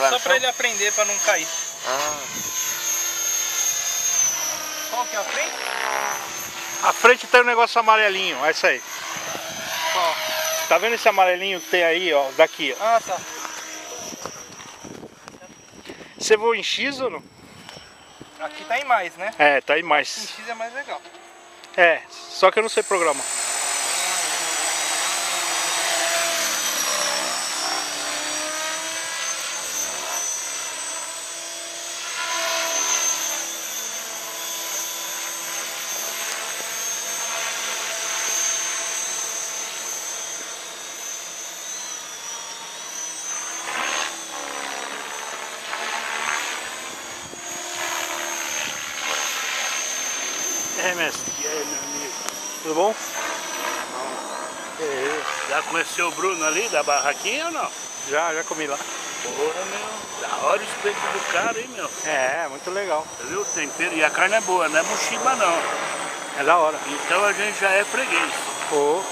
É só pra ele aprender, pra não cair. Ah. Qual que é a frente? A frente tem um negócio amarelinho, é isso aí. Qual? Tá vendo esse amarelinho que tem aí, ó, daqui, ó? Ah, tá. Você voa em X ou não? Aqui tá em mais, né? É, tá aí Em mais. X é mais legal. É, só que eu não sei programar. É, mestre. E aí, meu amigo? Tudo bom? Já conheceu o Bruno ali da barraquinha ou não? Já comi lá. Porra, meu. Da hora o espeto do cara, hein, meu? É, muito legal. Você viu o tempero? E a carne é boa, não é mochiba, não. É da hora. Então a gente já é freguês. Ô,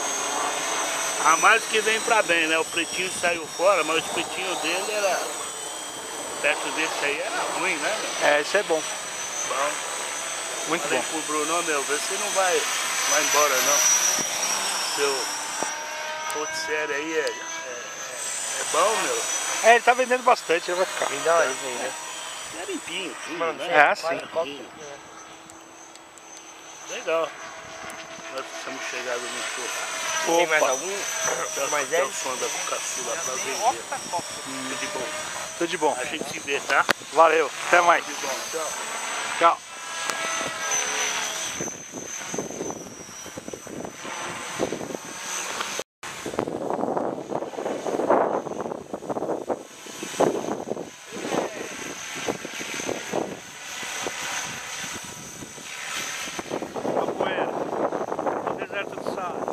A mais que vem pra bem, né? O pretinho saiu fora, mas o espetinho dele era... Perto desse aí era ruim, né, meu? é, isso é bom. Bom. Muito Falei bom. pro Bruno, meu, vê se não vai embora, não. Seu porto sério aí é bom, meu. É, ele tá vendendo bastante, ele vai ficar. Bem da hora isso aí, né? É limpinho, fino, Mano, né? É assim. Limpinho. Legal. Nós estamos chegando no churrasco. Tem mais Opa. algum? Já Mais é o 10? som da caçula pra Tem vender. octa-copa. Tudo de bom. Tudo de bom. A gente se vê, tá? Valeu, até mais. Tudo de bom. Tchau. Tchau. Capoeira, no deserto do Saara.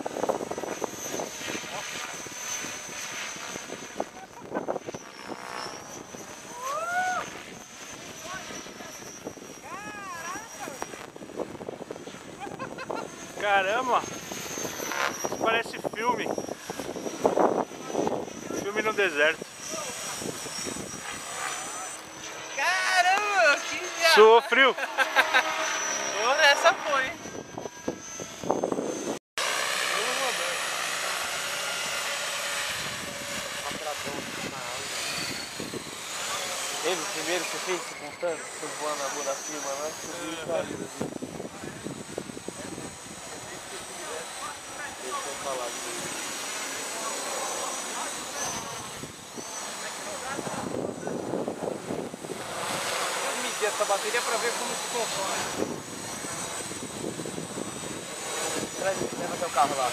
Caramba! Isso parece filme. Filme no deserto. Caramba, que viagem. Suou frio? Porra, essa foi. Lembra o primeiro que você fez, se contando? Você voando na rua da firma lá, subiu e caiu assim. Deixa eu falar disso. Vou medir essa bateria pra ver como se consome. Leva teu carro lá.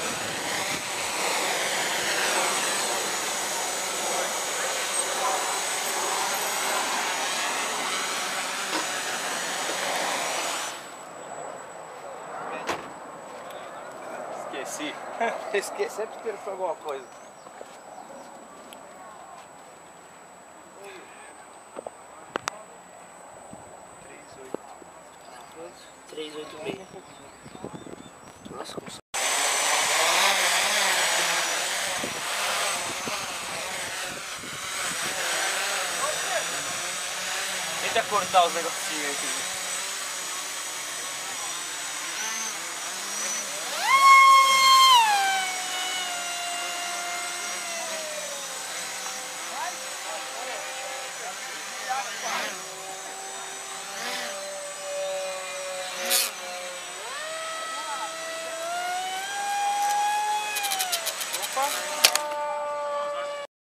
Esqueci. Esqueci, sempre que ele foi alguma coisa. Nossa, como... Tenta cortar os negocinhos aqui.